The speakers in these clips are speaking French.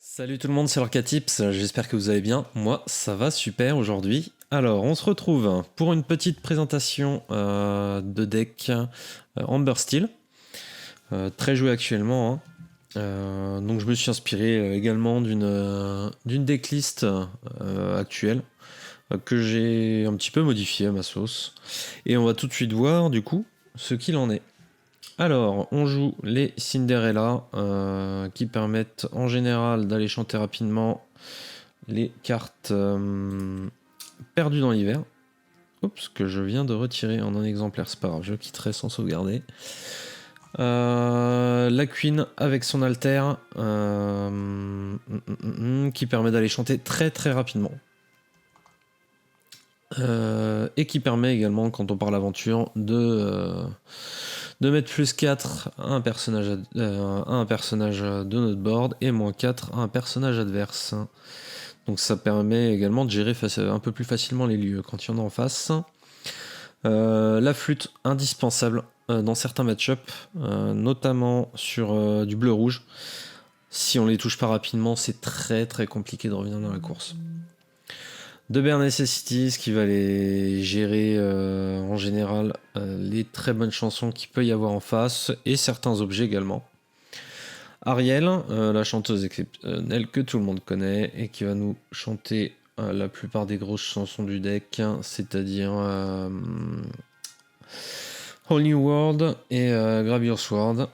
Salut tout le monde, c'est Lorcatips, j'espère que vous allez bien. Moi, ça va super aujourd'hui. Alors, on se retrouve pour une petite présentation de deck Amber Steel, très joué actuellement, hein. Donc, je me suis inspiré également d'une decklist actuelle que j'ai un petit peu modifiée à ma sauce. Et on va tout de suite voir du coup ce qu'il en est. Alors, on joue les Cinderella qui permettent en général d'aller chanter rapidement les cartes perdues dans l'hiver. Oups, que je viens de retirer en un exemplaire, c'est pas grave, je quitterai sans sauvegarder. La Queen avec son alter qui permet d'aller chanter très très rapidement. Et qui permet également, quand on parle aventure, de mettre plus 4 à un personnage de notre board et moins 4 à un personnage adverse. Donc ça permet également de gérer un peu plus facilement les lieux quand il y en a en face. La flûte, indispensable dans certains match-up, notamment sur du bleu-rouge. Si on les touche pas rapidement, c'est très très compliqué de revenir dans la course. De Bare Necessities qui va les gérer en général les très bonnes chansons qu'il peut y avoir en face et certains objets également. Ariel, la chanteuse exceptionnelle que tout le monde connaît et qui va nous chanter la plupart des grosses chansons du deck, c'est-à-dire Whole New World et Grab Your Sword.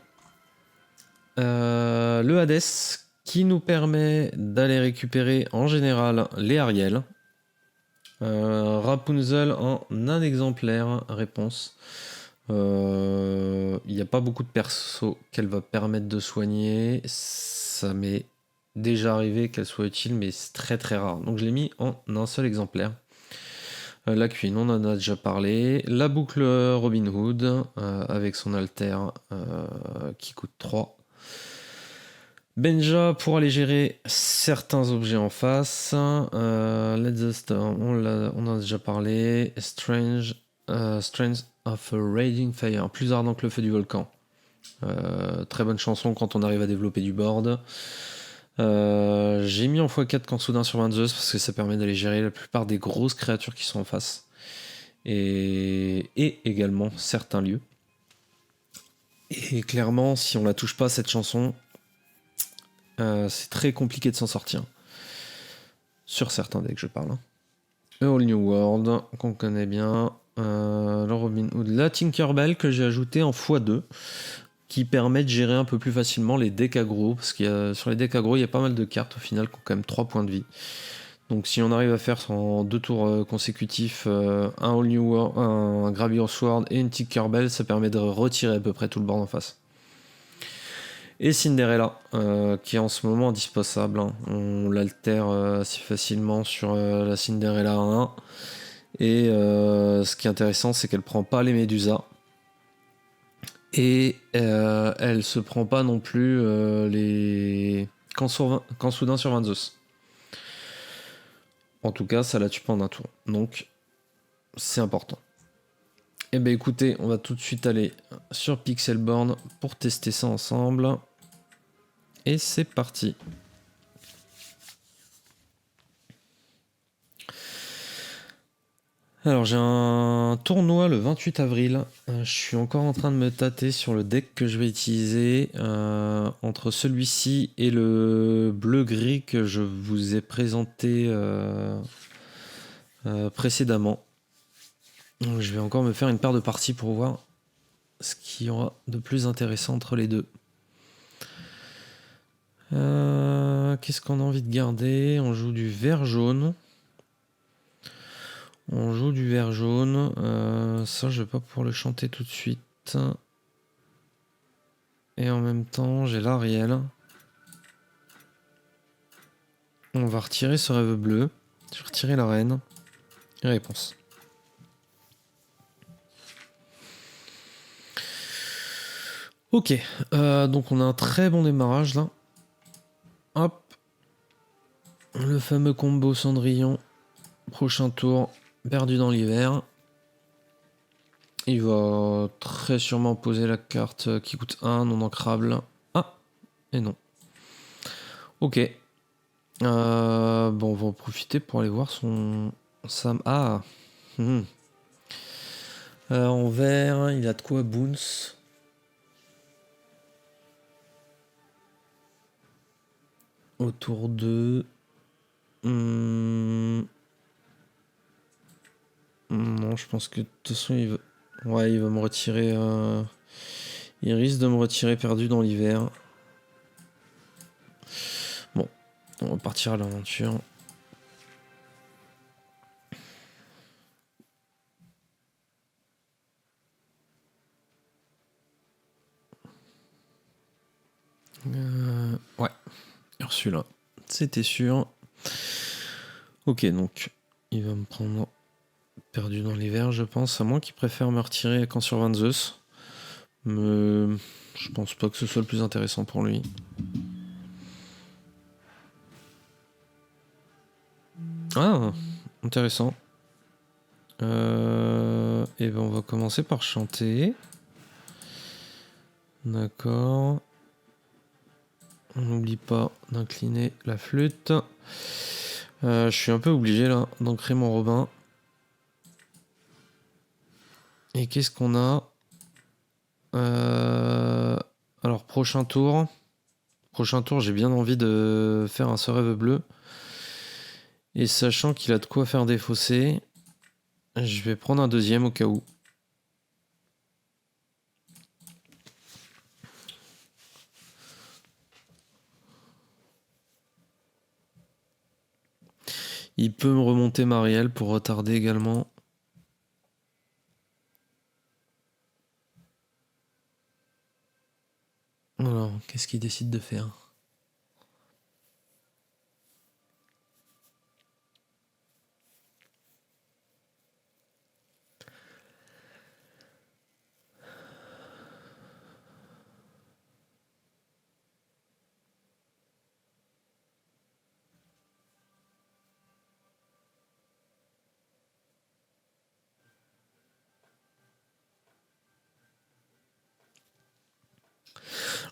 Le Hades qui nous permet d'aller récupérer en général les Ariel. Rapunzel en un exemplaire, réponse. Il n'y a pas beaucoup de persos qu'elle va permettre de soigner. Ça m'est déjà arrivé qu'elle soit utile, mais c'est très très rare. Donc je l'ai mis en un seul exemplaire. La Queen, on en a déjà parlé. La boucle Robin Hood avec son alter qui coûte 3. Benja pour aller gérer certains objets en face. Let's the Storm, on en a déjà parlé. Strength of a Raging Fire, plus ardent que le feu du volcan. Très bonne chanson quand on arrive à développer du board. J'ai mis en x4 quand soudain sur Vanzeus parce que ça permet d'aller gérer la plupart des grosses créatures qui sont en face. Et également certains lieux. Et clairement, si on la touche pas cette chanson, c'est très compliqué de s'en sortir. Sur certains decks, je parle. A Whole New World, qu'on connaît bien. Le Robin Hood. La Tinkerbell que j'ai ajouté en x2, qui permet de gérer un peu plus facilement les decks aggro. Parce que sur les decks aggro, il y a pas mal de cartes au final qui ont quand même 3 points de vie. Donc si on arrive à faire en 2 tours consécutifs un Whole New World, un Grab Your Sword et une Tinkerbell, ça permet de retirer à peu près tout le board en face. Et Cinderella, qui est en ce moment indispensable. Hein. On l'altère assez facilement sur la Cinderella 1. Et ce qui est intéressant, c'est qu'elle prend pas les Médusas. Et elle se prend pas non plus les quand soudain sur Vanzeus. En tout cas, ça la tue pas en un tour. Donc, c'est important. Et ben écoutez, on va tout de suite aller sur Pixelborn pour tester ça ensemble. Et c'est parti. Alors j'ai un tournoi le 28 avril. Je suis encore en train de me tâter sur le deck que je vais utiliser entre celui-ci et le bleu-gris que je vous ai présenté précédemment. Donc je vais encore me faire une paire de parties pour voir ce qu'il y aura de plus intéressant entre les deux. Qu'est-ce qu'on a envie de garder? On joue du vert jaune. On joue du vert jaune. Ça, je vais pas pouvoir le chanter tout de suite. Et en même temps, j'ai l'Ariel. On va retirer ce rêve bleu. Je vais retirer la reine. Et réponse. Ok. Donc on a un très bon démarrage là. Hop. Le fameux combo Cendrillon. Prochain tour. Perdu dans l'hiver. Il va très sûrement poser la carte qui coûte 1, non ancrable. Ah, et non. Ok. Bon, on va en profiter pour aller voir son... Ah. Mhm. En vert, il a de quoi Boons. Autour de... Non, je pense que de toute façon, il va... Ouais, il va me retirer... Il risque de me retirer perdu dans l'hiver. Bon, on va partir à l'aventure. Ouais, reçu là. C'était sûr. Ok, donc il va me prendre perdu dans l'hiver, je pense. À moins qu'il préfère me retirer quand sur Van Zeus. Mais je pense pas que ce soit le plus intéressant pour lui. Ah, intéressant. Et ben on va commencer par chanter. D'accord. On n'oublie pas d'incliner la flûte. Je suis un peu obligé là d'ancrer mon Robin. Et qu'est-ce qu'on a Alors prochain tour. Prochain tour, j'ai bien envie de faire un Ce rêve bleu. Et sachant qu'il a de quoi faire défausser, je vais prendre un deuxième au cas où. Il peut me remonter Marielle pour retarder également. Alors, qu'est-ce qu'il décide de faire ?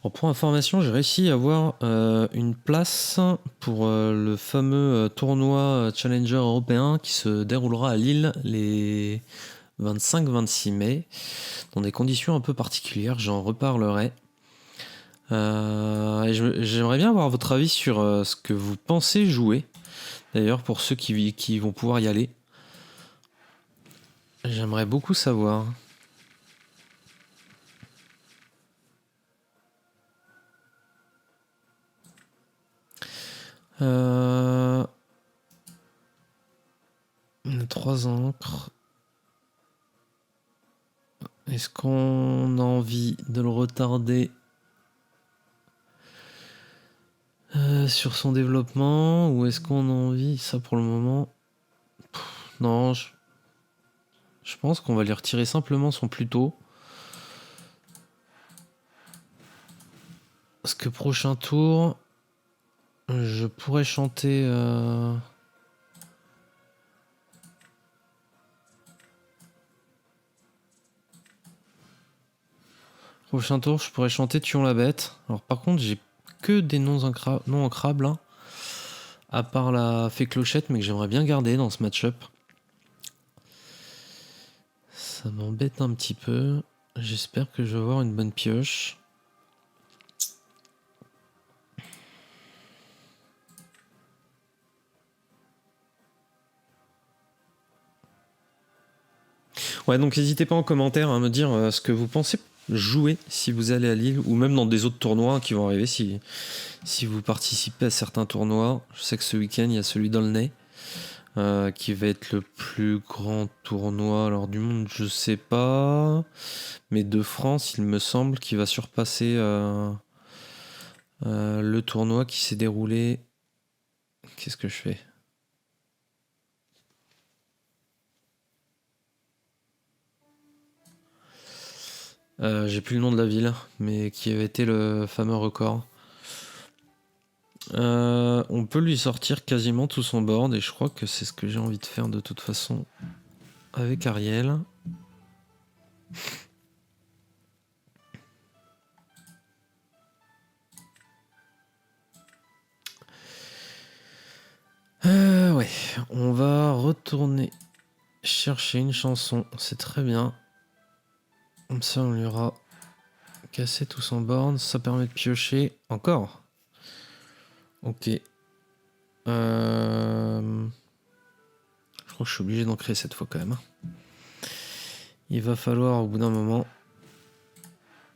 Alors pour information, j'ai réussi à avoir une place pour le fameux tournoi Challenger européen qui se déroulera à Lille les 25-26 mai, dans des conditions un peu particulières, j'en reparlerai. Et j'aimerais bien avoir votre avis sur ce que vous pensez jouer, d'ailleurs pour ceux qui vont pouvoir y aller. J'aimerais beaucoup savoir. On a 3 encres. Est-ce qu'on a envie de le retarder sur son développement ou est-ce qu'on a envie, ça pour le moment, non, je pense qu'on va lui retirer simplement son plus tôt. Parce que prochain tour, je pourrais chanter... Prochain tour, je pourrais chanter Tuons la bête. Alors par contre, j'ai que des noms ancrables, hein, à part la fée clochette, mais que j'aimerais bien garder dans ce match-up. Ça m'embête un petit peu. J'espère que je vais avoir une bonne pioche. Ouais, donc n'hésitez pas en commentaire à me dire ce que vous pensez jouer si vous allez à Lille ou même dans des autres tournois qui vont arriver si vous participez à certains tournois. Je sais que ce week-end il y a celui d'Aulnay qui va être le plus grand tournoi alors du monde, je sais pas, mais de France il me semble qu'il va surpasser le tournoi qui s'est déroulé. Qu'est-ce que je fais ? J'ai plus le nom de la ville, mais qui avait été le fameux record. On peut lui sortir quasiment tout son board et je crois que c'est ce que j'ai envie de faire de toute façon avec Ariel. on va retourner chercher une chanson. C'est très bien. Comme ça, on lui aura cassé tout son board. Ça permet de piocher. Encore. Ok. Je crois que je suis obligé d'en créer cette fois quand même. Il va falloir au bout d'un moment...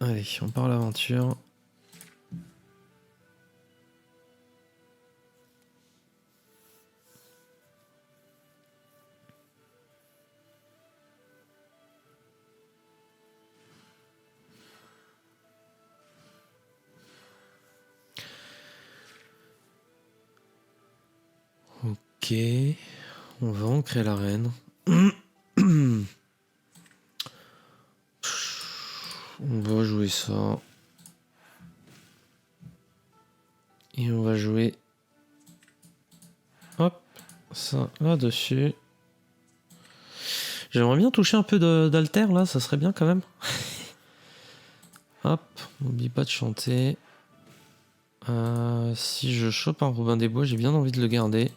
Allez, on part à l'aventure. Ok. On va ancrer l'arène. On va jouer ça. Et on va jouer... Hop, ça là-dessus. J'aimerais bien toucher un peu d'alter là, ça serait bien quand même. Hop, n'oublie pas de chanter. Si je chope un Robin des Bois, j'ai bien envie de le garder.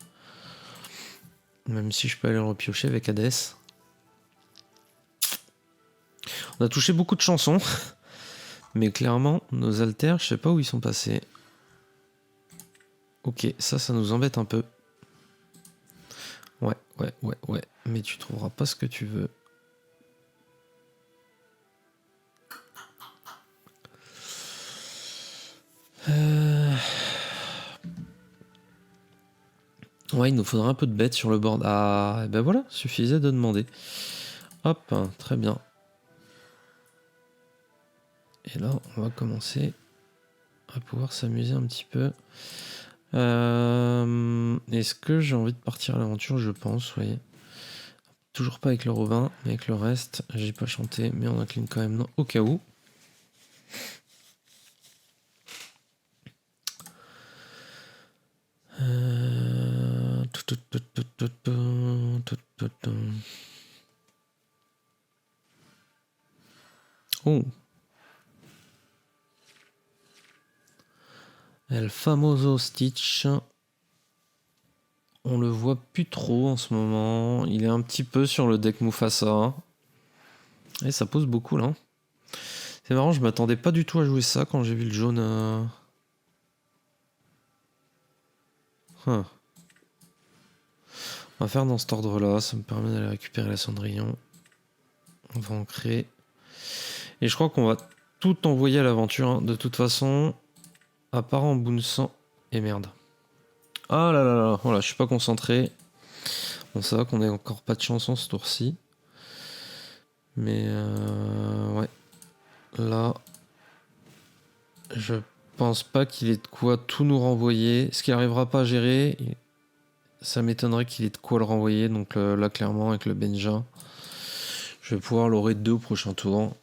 Même si je peux aller le repiocher avec Hades. On a touché beaucoup de chansons. Mais clairement, nos alters, je sais pas où ils sont passés. Ok, ça nous embête un peu. Ouais. Mais tu trouveras pas ce que tu veux. Ouais, il nous faudra un peu de bêtes sur le board. Ah, et ben voilà, suffisait de demander. Hop, très bien. Et là, on va commencer à pouvoir s'amuser un petit peu. Est-ce que j'ai envie de partir à l'aventure? Je pense, oui. Toujours pas avec le Robin, mais avec le reste, j'ai pas chanté, mais on incline quand même au cas où. Oh. El famoso Stitch. On le voit plus trop en ce moment. Il est un petit peu sur le deck Mufasa. Et ça pose beaucoup là. C'est marrant, je m'attendais pas du tout à jouer ça quand j'ai vu le jaune. On va faire dans cet ordre-là. Ça me permet d'aller récupérer la Cendrillon. On va en créer. Et je crois qu'on va tout envoyer à l'aventure. Hein. De toute façon, à part en Bounsan. Et merde. Ah là là là. Voilà, je suis pas concentré. Bon, ça va qu'on ait encore pas de chanson ce tour-ci. Mais ouais. Là, je pense pas qu'il ait de quoi tout nous renvoyer. Ce qu'il arrivera pas à gérer, ça m'étonnerait qu'il ait de quoi le renvoyer. Donc là, clairement, avec le Benja, je vais pouvoir l'aurer 2 au prochain tour.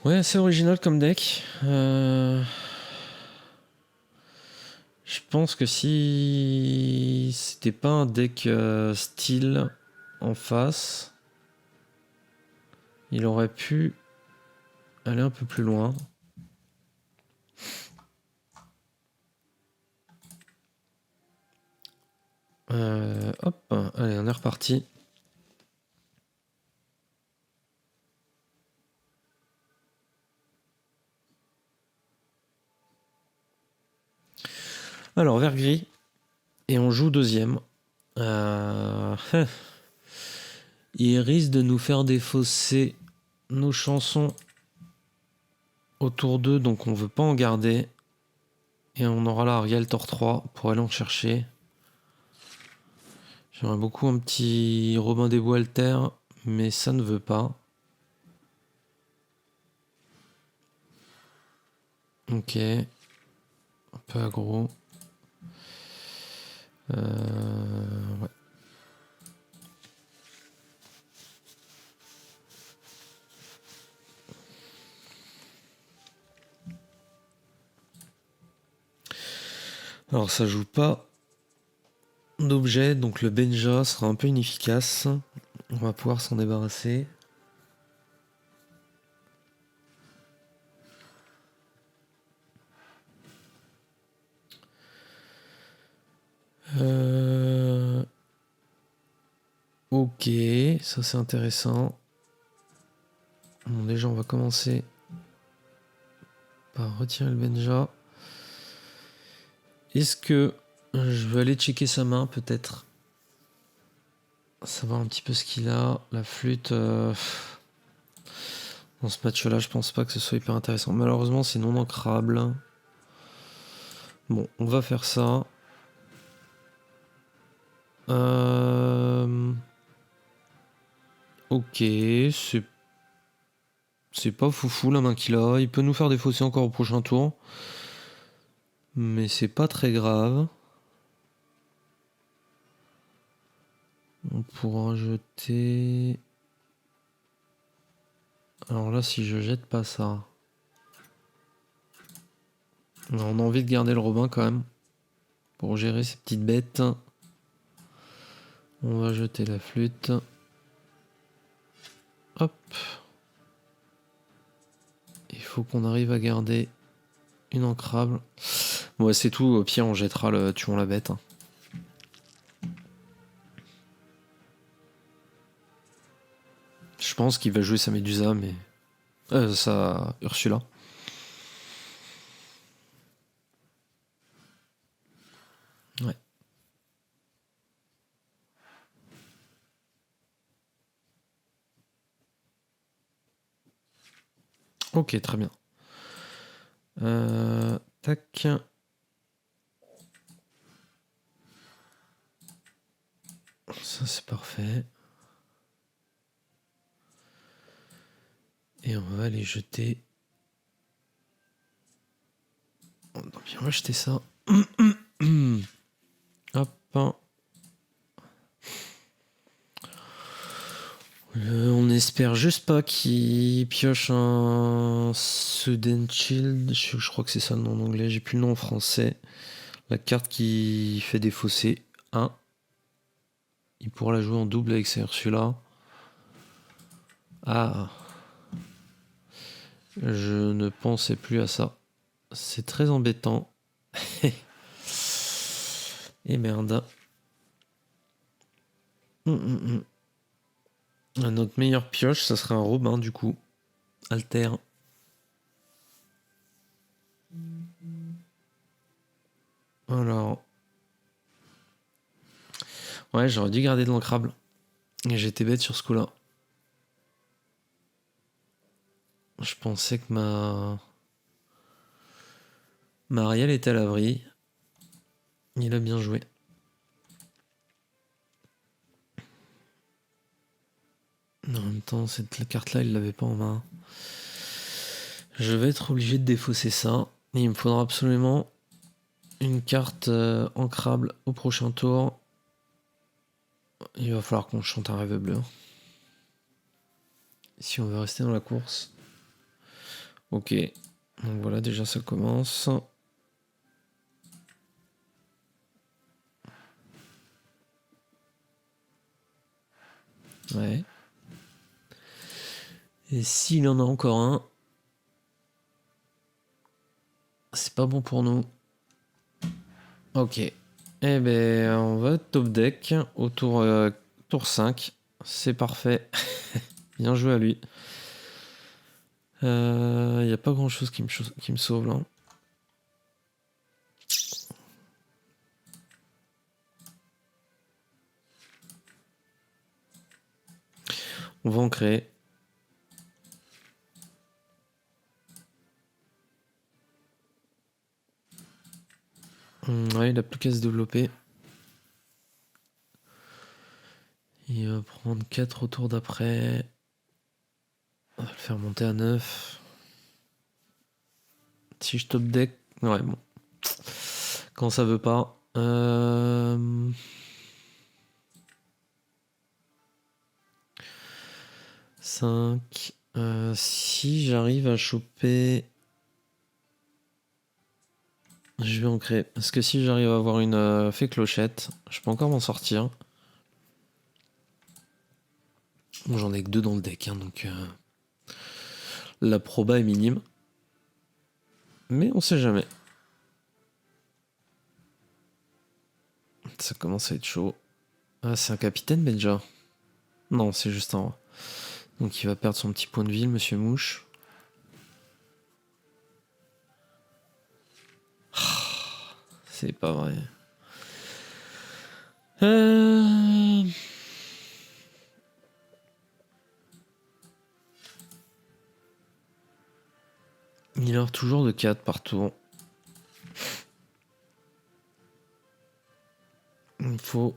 Ouais, assez original comme deck. Je pense que si c'était pas un deck style en face, il aurait pu aller un peu plus loin. Hop, allez, on est reparti. Alors, vert gris. Et on joue deuxième. Il risque de nous faire défausser nos chansons autour d'eux, donc on veut pas en garder. Et on aura là Ariel Tor 3 pour aller en chercher. J'aimerais beaucoup un petit Robin des Bois alter, mais ça ne veut pas. Ok. Un peu aggro. Ouais. Alors ça joue pas d'objets, donc le Benja sera un peu inefficace. On va pouvoir s'en débarrasser. Ok, ça c'est intéressant. Bon, déjà on va commencer par retirer le Benja. Est-ce que je vais aller checker sa main peut-être? Savoir un petit peu ce qu'il a. La flûte. Dans ce match-là, je pense pas que ce soit hyper intéressant. Malheureusement, c'est non ancrable. Bon, on va faire ça. Ok, c'est pas foufou la main qu'il a. Il peut nous faire défausser encore au prochain tour. Mais c'est pas très grave. On pourra jeter... Alors là, si je jette pas ça... On a envie de garder le Robin quand même. Pour gérer ces petites bêtes. On va jeter la flûte. Hop. Il faut qu'on arrive à garder une ancrable. Bon, c'est tout. Au pire, on jettera le tuons la bête. Je pense qu'il va jouer sa Médusa, mais... sa Ursula. Ouais. Ok, très bien. Tac. Ça, c'est parfait. Et on va aller jeter... On va bien jeter ça. Hop. On espère juste pas qu'il pioche un Sudden Shield. Je crois que c'est ça le nom en anglais. J'ai plus le nom en français. La carte qui fait défausser 1. Il pourra la jouer en double avec sa Ursula. Ah. Je ne pensais plus à ça. C'est très embêtant. Et merde. Notre meilleure pioche, ça serait un Robin du coup. Alter. Alors. Ouais, j'aurais dû garder de l'ancrable. Et j'étais bête sur ce coup-là. Je pensais que ma Marielle était à l'abri. Il a bien joué. En même temps, cette carte-là, il l'avait pas en main. Je vais être obligé de défausser ça. Et il me faudra absolument une carte ancrable au prochain tour. Il va falloir qu'on chante un rêve bleu. Si on veut rester dans la course. Ok. Donc voilà, déjà ça commence. Ouais. Et s'il en a encore un, c'est pas bon pour nous. Ok. Eh ben, on va top deck au tour 5. C'est parfait. Bien joué à lui. Il n'y a pas grand chose qui me sauve là. On va en créer. Ouais, il a plus qu'à se développer. Il va prendre 4 au tour d'après. On va le faire monter à 9. Si je top deck... Ouais, bon. Quand ça veut pas. 5. Si j'arrive à choper... Je vais ancrer. Parce que si j'arrive à avoir une fée clochette, je peux encore m'en sortir. Bon, j'en ai que 2 dans le deck, hein, donc la proba est minime. Mais on sait jamais. Ça commence à être chaud. Ah, c'est un capitaine, Benja. Non, c'est juste un roi. Donc il va perdre son petit point de vie, Monsieur Mouche. C'est pas vrai. Il a toujours de 4 par tour. Il me faut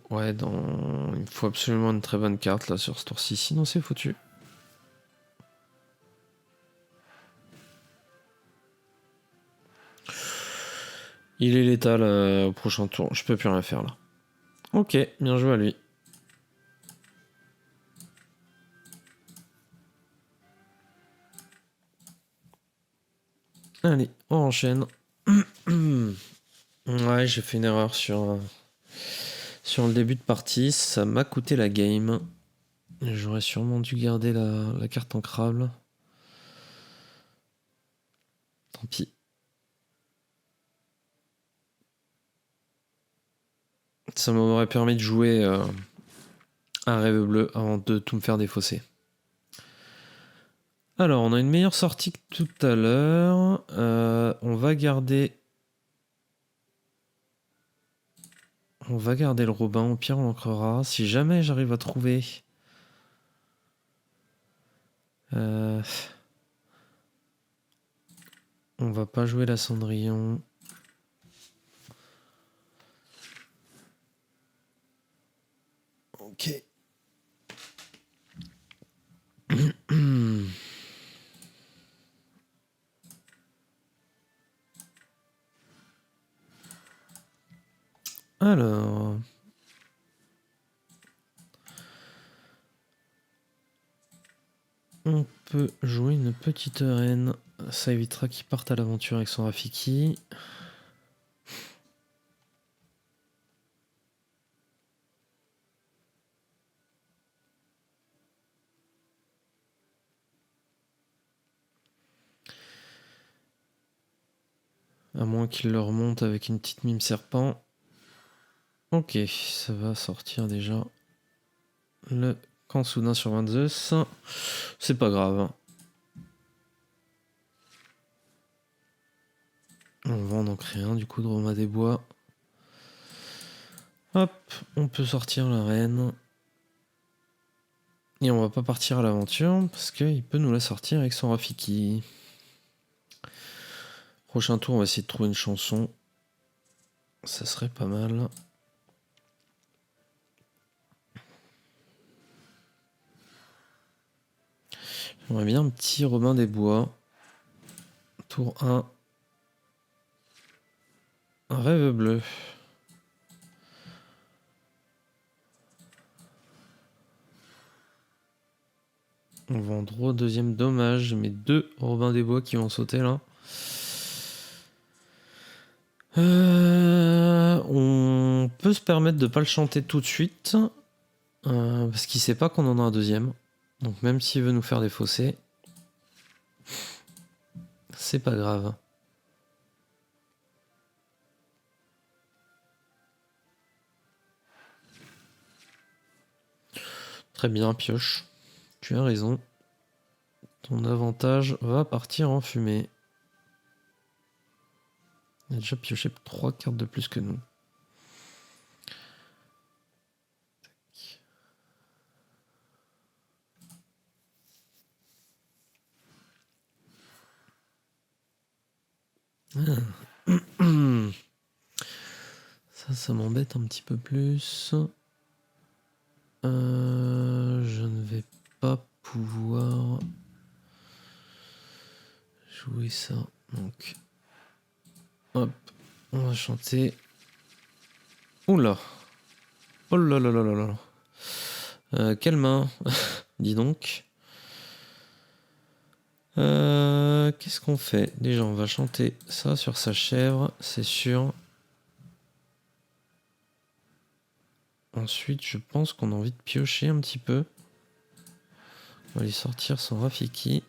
absolument une très bonne carte là sur ce tour-ci, sinon c'est foutu. Il est létal au prochain tour, je peux plus rien faire là. Ok, bien joué à lui. Allez, on enchaîne. Ouais, j'ai fait une erreur sur le début de partie, ça m'a coûté la game. J'aurais sûrement dû garder la carte ancrable. Tant pis. Ça m'aurait permis de jouer un rêve bleu avant de tout me faire défausser. Alors, on a une meilleure sortie que tout à l'heure. On va garder le Robin. Au pire, on l'ancrera. Si jamais j'arrive à trouver... on va pas jouer la Cendrillon. Ok. Alors... On peut jouer une petite reine. Ça évitera qu'il parte à l'aventure avec son Rafiki. À moins qu'il le remonte avec une petite mime serpent. Ok, ça va sortir déjà le camp soudain sur 22. C'est pas grave. On va en créer un du coup de Romain des Bois. Hop, on peut sortir la reine. Et on va pas partir à l'aventure parce qu'il peut nous la sortir avec son Rafiki. Prochain tour, on va essayer de trouver une chanson. Ça serait pas mal. J'aimerais bien un petit Robin des Bois. Tour 1. Un rêve bleu. On va en droit au deuxième dommage. Mais 2 Robin des Bois qui vont sauter là. On peut se permettre de pas le chanter tout de suite. Parce qu'il sait pas qu'on en a un deuxième. Donc même s'il veut nous faire défausser, c'est pas grave. Très bien, pioche. Tu as raison. Ton avantage va partir en fumée. Il a déjà pioché 3 cartes de plus que nous. Ça m'embête un petit peu plus. Je ne vais pas pouvoir jouer ça. Donc, hop, on va chanter. Oula. Oh là là là là là. Quelle main. Dis donc. Qu'est-ce qu'on fait? Déjà, on va chanter ça sur sa chèvre, c'est sûr. Ensuite, je pense qu'on a envie de piocher un petit peu. On va lui sortir son Rafiki.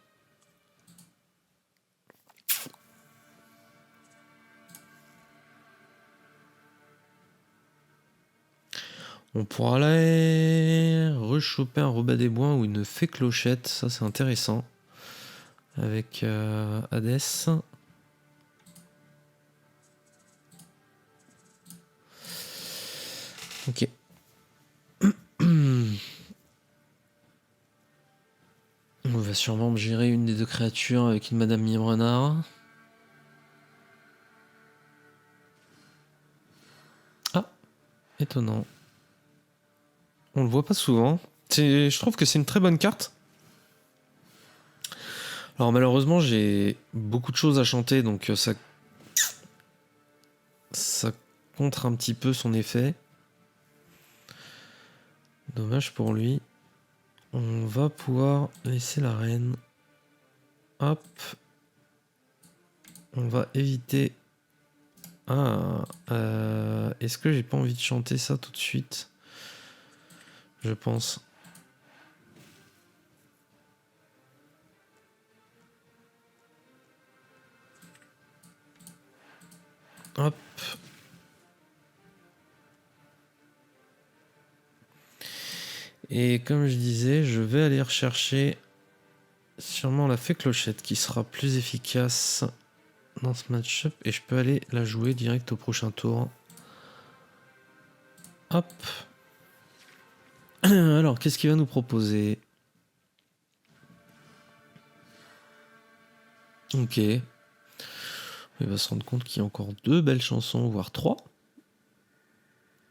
On pourra aller rechoper un Robin des Bois ou une fée clochette, ça c'est intéressant. Avec Hadès. Ok. On va sûrement gérer une des deux créatures avec une Madame Mime-Renard. Ah, étonnant. On le voit pas souvent. Je trouve que c'est une très bonne carte. Alors malheureusement, j'ai beaucoup de choses à chanter, donc ça contre un petit peu son effet. Dommage pour lui. On va pouvoir laisser la reine. Hop. On va éviter. Ah. Est-ce que j'ai pas envie de chanter ça tout de suite? Je pense. Hop. Et comme je disais, je vais aller rechercher sûrement la fée clochette qui sera plus efficace dans ce match-up. Et je peux aller la jouer direct au prochain tour. Hop. Alors, qu'est-ce qu'il va nous proposer? Ok. Il va se rendre compte qu'il y a encore 2 belles chansons, voire 3.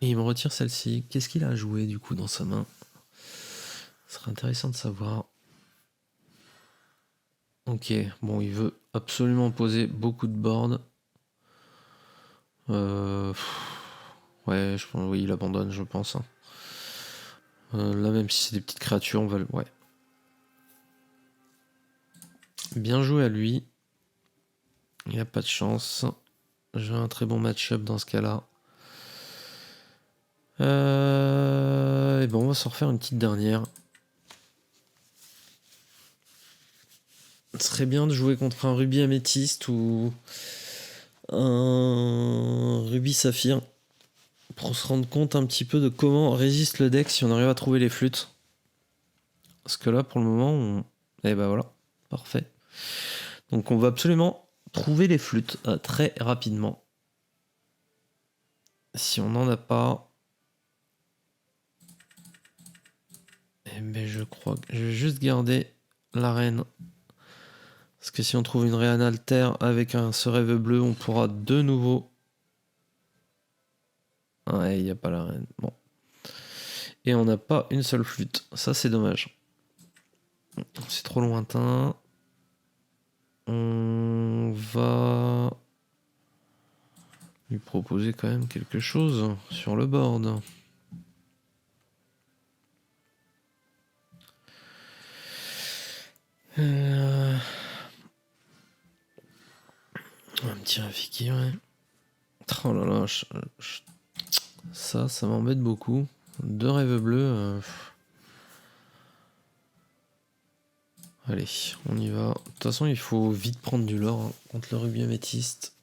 Et il me retire celle-ci. Qu'est-ce qu'il a joué du coup dans sa main? Ce serait intéressant de savoir. Ok, bon, il veut absolument poser beaucoup de boards. Ouais, je pense, oui, il abandonne, je pense. Hein. Là, même si c'est des petites créatures, on va le. Ouais. Bien joué à lui. Il n'y a pas de chance. J'ai un très bon match-up dans ce cas-là. Et bon, on va s'en refaire une petite dernière. Ce serait bien de jouer contre un rubis améthyste ou un rubis saphir pour se rendre compte un petit peu de comment résiste le deck si on arrive à trouver les flûtes. Parce que là, pour le moment, eh ben voilà, parfait. Donc on va absolument trouver les flûtes très rapidement. Si on n'en a pas, eh ben je crois que je vais juste garder la reine. Parce que si on trouve une Réan Alter avec ce rêve bleu, on pourra de nouveau. Ouais, il n'y a pas la reine. Bon. Et on n'a pas une seule flûte. Ça, c'est dommage. C'est trop lointain. On va lui proposer quand même quelque chose sur le board. Un petit Rafiki, ouais. Oh là là, ça m'embête beaucoup. 2 rêves bleus. Allez, on y va. De toute façon, il faut vite prendre du lore hein, contre le rubis améthyste.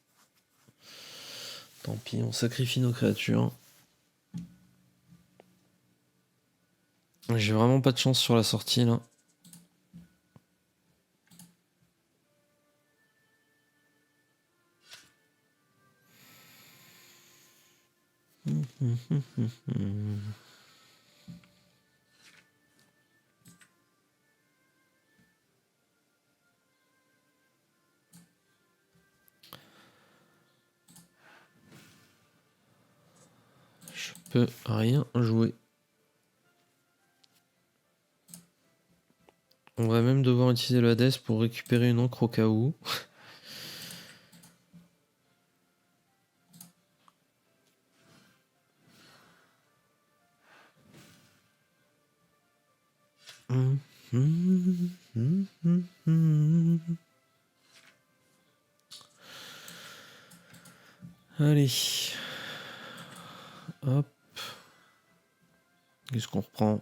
Tant pis, on sacrifie nos créatures. J'ai vraiment pas de chance sur la sortie là. Je peux rien jouer. On va même devoir utiliser le Hades pour récupérer une encre au cas où. Allez. Hop. Qu'est-ce qu'on reprend?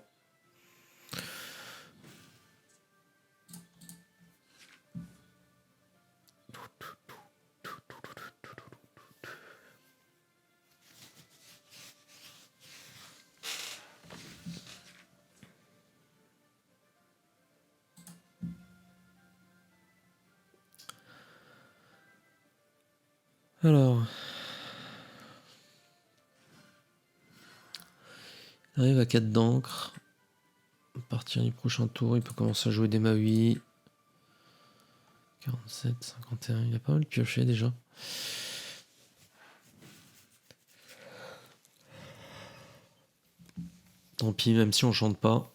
Alors. Il arrive à 4 d'encre. À partir du prochain tour, il peut commencer à jouer des Maui. 47, 51, il a pas mal pioché déjà. Tant pis, même si on chante pas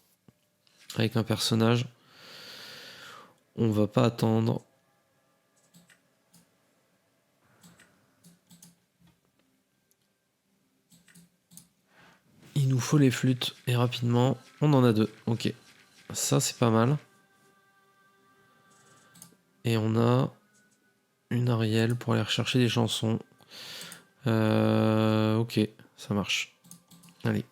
avec un personnage, on va pas attendre. Il nous faut les flûtes et rapidement, on en a 2. Ok, ça c'est pas mal. Et on a une Ariel pour aller rechercher des chansons. Ok, ça marche. Allez.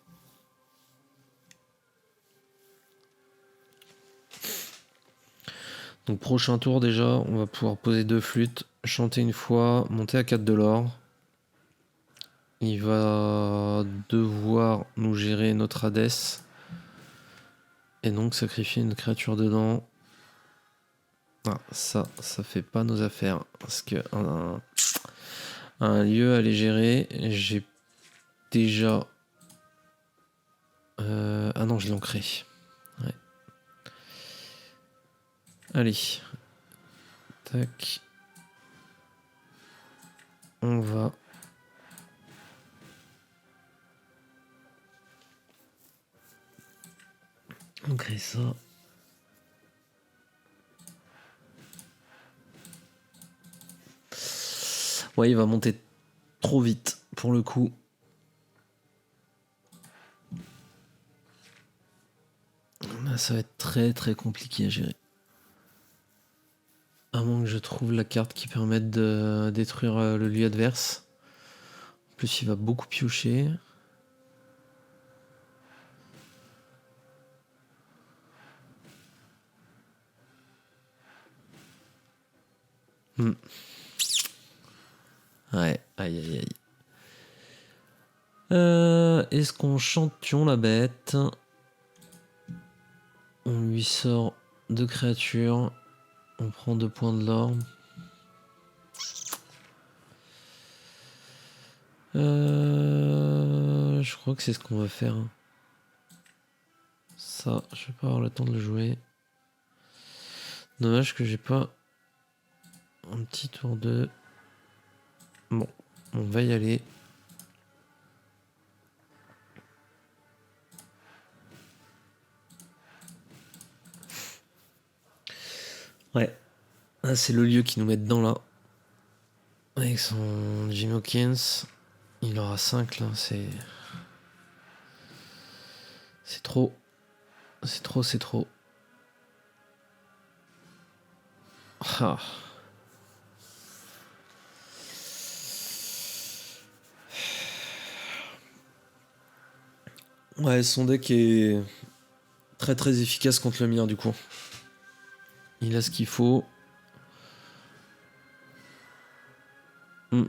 Donc prochain tour déjà, on va pouvoir poser 2 flûtes, chanter une fois, monter à 4 de l'or. Il va devoir nous gérer notre Hadès. Et donc sacrifier une créature dedans. Ah, ça fait pas nos affaires. Parce que un lieu à les gérer, j'ai déjà... Ah non, je l'ai ancré. Ouais. Allez. Tac. On va... ancrer ça. Ouais, il va monter trop vite pour le coup. Là, ça va être très très compliqué à gérer. À moins que je trouve la carte qui permette de détruire le lieu adverse. En plus, il va beaucoup piocher. Ouais, aïe aïe aïe. Est-ce qu'on chantion la bête? On lui sort 2 créatures. On prend 2 points de l'or. Je crois que c'est ce qu'on va faire. Ça, je vais pas avoir le temps de le jouer. Dommage que j'ai pas un petit tour de... Bon, on va y aller. Ouais. Ah, c'est le lieu qui nous met dedans là. Avec son Jim Hawkins. Il aura 5 là, c'est... C'est trop. C'est trop, c'est trop. Ah. Ouais, son deck est très très efficace contre le mien du coup. Il a ce qu'il faut. On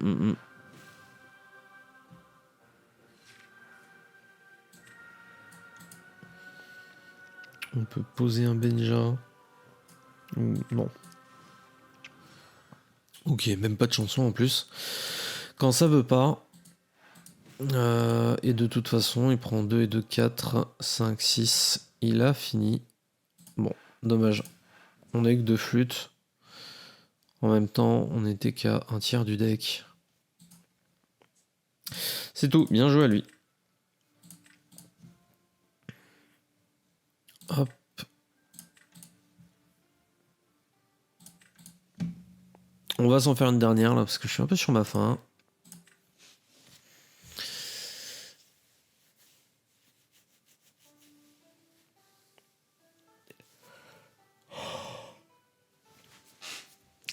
peut poser un Benja. Non. Ok, même pas de chanson en plus. Quand ça veut pas. Et de toute façon, il prend 2 et 2, 4, 5, 6. Il a fini. Bon, dommage. On a eu que 2 flûtes. En même temps, on n'était qu'à un tiers du deck. C'est tout, bien joué à lui. Hop. On va s'en faire une dernière là, parce que je suis un peu sur ma faim.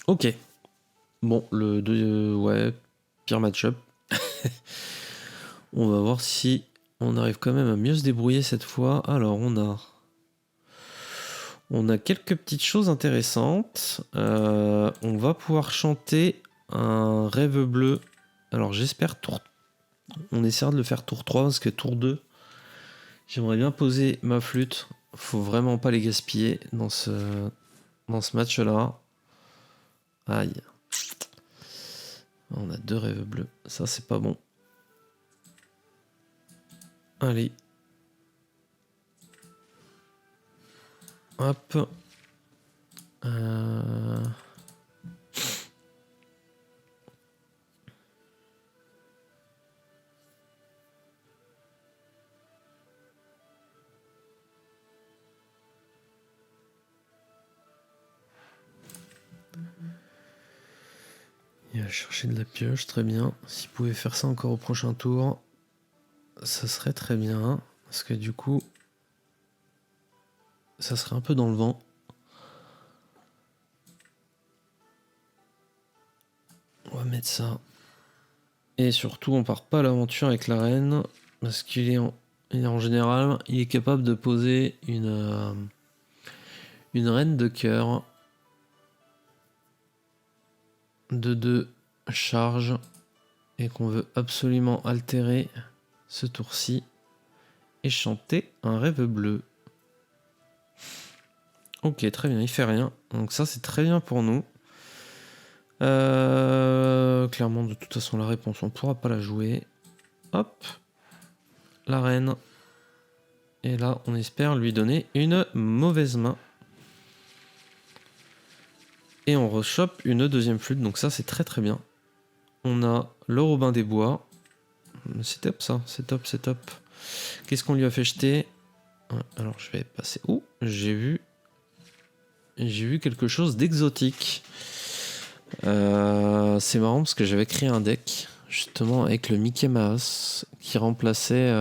Ok. Bon, ouais, pire match-up. On va voir si on arrive quand même à mieux se débrouiller cette fois. Alors, on a quelques petites choses intéressantes. On va pouvoir chanter un rêve bleu. Alors, j'espère on essaiera de le faire tour 3 parce que tour 2, j'aimerais bien poser ma flûte. Faut vraiment pas les gaspiller dans ce match-là. Aïe. On a 2 rêves bleus. Ça, c'est pas bon. Allez. Hop. Il va chercher de la pioche, très bien. S'il pouvait faire ça encore au prochain tour, ça serait très bien. Parce que du coup, ça serait un peu dans le vent. On va mettre ça. Et surtout, on part pas à l'aventure avec la reine. Parce qu'il est en général, il est capable de poser une reine de cœur. De 2 charges. Et qu'on veut absolument altérer ce tour-ci. Et chanter un rêve bleu. Ok, très bien, il fait rien. Donc ça, c'est très bien pour nous. Clairement, de toute façon, la réponse, on pourra pas la jouer. Hop. La reine. Et là, on espère lui donner une mauvaise main. Et on rechoppe une deuxième flûte. Donc ça, c'est très très bien. On a le Robin des Bois. C'est top ça, c'est top, c'est top. Qu'est-ce qu'on lui a fait jeter? Alors, je vais passer... Oh, j'ai vu quelque chose d'exotique. C'est marrant parce que j'avais créé un deck justement avec le Mickey Mouse qui remplaçait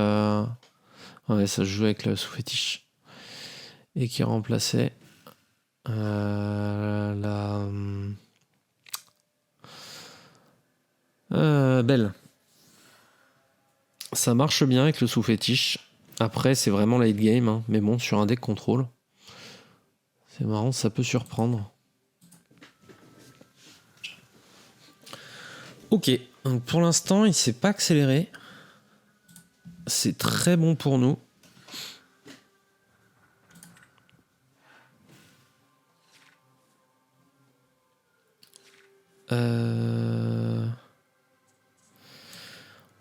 ouais, ça se joue avec le sous-fétiche et qui remplaçait la Belle. Ça marche bien avec le sous-fétiche. Après c'est vraiment late game hein, mais bon sur un deck contrôle c'est marrant, ça peut surprendre. Ok, donc pour l'instant il s'est pas accéléré. C'est très bon pour nous.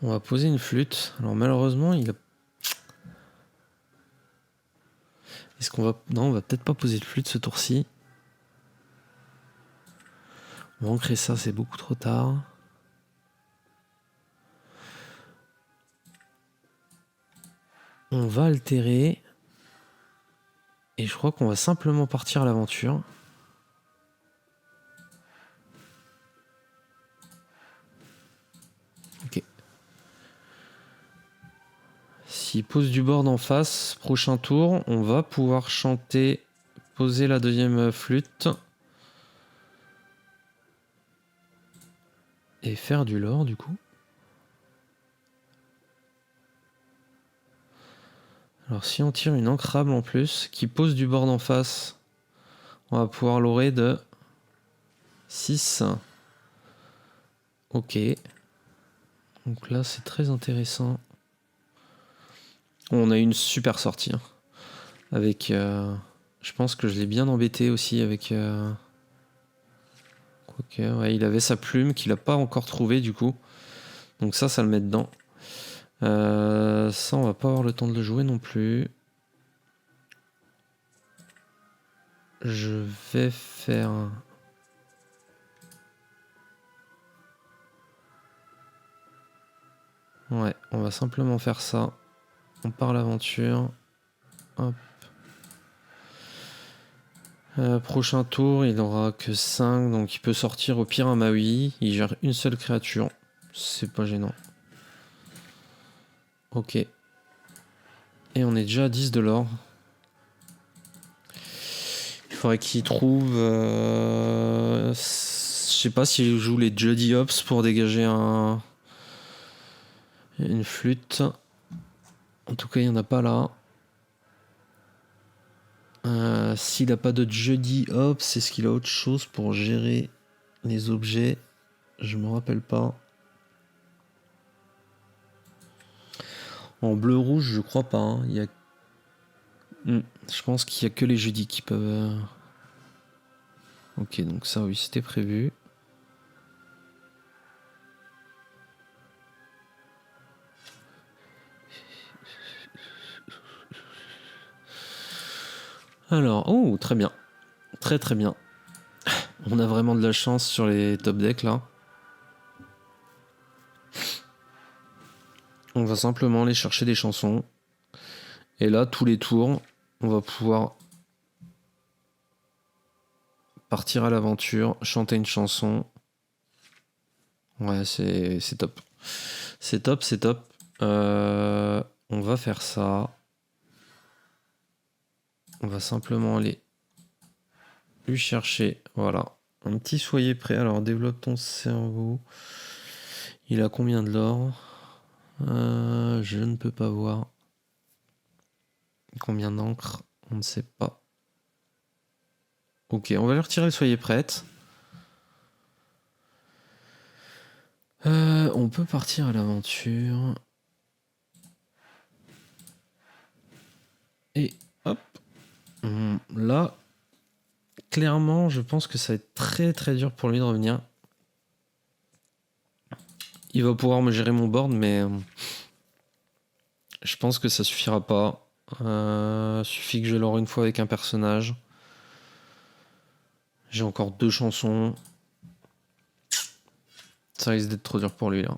On va poser une flûte. Alors malheureusement, il a... Est-ce qu'on va... Non, on va peut-être pas poser de flûte ce tour-ci. On va ancrer ça, c'est beaucoup trop tard. On va altérer. Et je crois qu'on va simplement partir à l'aventure. Ok. S'il pose du board en face, prochain tour, on va pouvoir chanter, poser la deuxième flûte. Et faire du lore du coup. Alors si on tire une ancrable en plus, qui pose du board en face, on va pouvoir l'aurer de 6. Ok. Donc là c'est très intéressant. On a eu une super sortie. Hein. Avec... je pense que je l'ai bien embêté aussi avec... Quoique, ouais, il avait sa plume qu'il n'a pas encore trouvée du coup. Donc ça le met dedans. Ça, on va pas avoir le temps de le jouer non plus. Je vais faire... Ouais, on va simplement faire ça. On part l'aventure. Hop. Prochain tour, il aura que 5, donc il peut sortir au pire un Maui. Il gère une seule créature. C'est pas gênant. Ok. Et on est déjà à 10 de l'or. faudrait qu'il trouve... je sais pas s'il joue les Juddy Hops pour dégager une flûte. En tout cas, il n'y en a pas là. S'il n'a pas de Juddy Hops, est-ce qu'il a autre chose pour gérer les objets? Je me rappelle pas. En bleu-rouge, je crois pas. Hein. Il y a... Je pense qu'il y a que les jeudis qui peuvent... Ok, donc ça, oui, c'était prévu. Alors, oh, très bien. Très très bien. On a vraiment de la chance sur les top decks, là. On va simplement aller chercher des chansons. Et là, tous les tours, on va pouvoir partir à l'aventure, chanter une chanson. Ouais, c'est top. C'est top, c'est top. On va faire ça. On va simplement aller lui chercher. Voilà. Un petit soyez prêt. Alors, développe ton cerveau. Il a combien de l'or? Je ne peux pas voir. Combien d'encre? On ne sait pas. Ok, on va lui retirer le soyez prête. On peut partir à l'aventure. Et hop. Là, clairement, je pense que ça va être très très dur pour lui de revenir. Il va pouvoir me gérer mon board, mais je pense que ça suffira pas. Suffit que je l'aurai une fois avec un personnage. J'ai encore 2 chansons. Ça risque d'être trop dur pour lui là.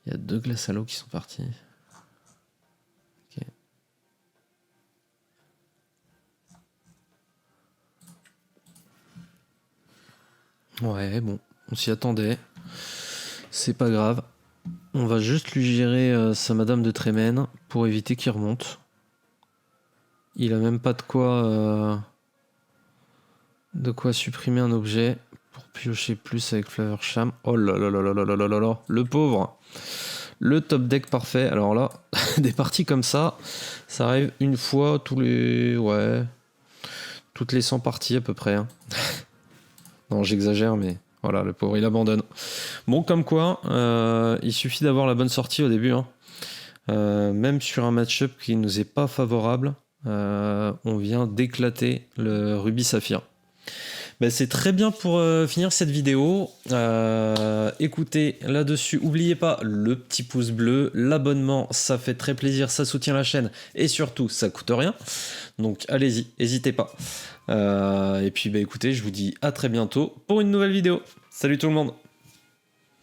Il y a 2 glaces à l'eau qui sont partis. Ok. Ouais, bon, on s'y attendait. C'est pas grave. On va juste lui gérer sa Madame de Trémène pour éviter qu'il remonte. Il a même pas de quoi supprimer un objet pour piocher plus avec Flaversham. Oh là là là là là là là là là, le pauvre. Le top deck parfait. Alors là, des parties comme ça arrive une fois toutes les 100 parties à peu près. Hein. Non, j'exagère, mais voilà, le pauvre, il abandonne. Bon, comme quoi, il suffit d'avoir la bonne sortie au début. Hein. Même sur un match-up qui ne nous est pas favorable, on vient d'éclater le Rubis Saphir. Ben, c'est très bien pour finir cette vidéo. Écoutez, là-dessus, n'oubliez pas le petit pouce bleu, l'abonnement, ça fait très plaisir, ça soutient la chaîne et surtout, ça coûte rien. Donc allez-y, n'hésitez pas. Et puis, bah, écoutez, je vous dis à très bientôt pour une nouvelle vidéo. Salut tout le monde!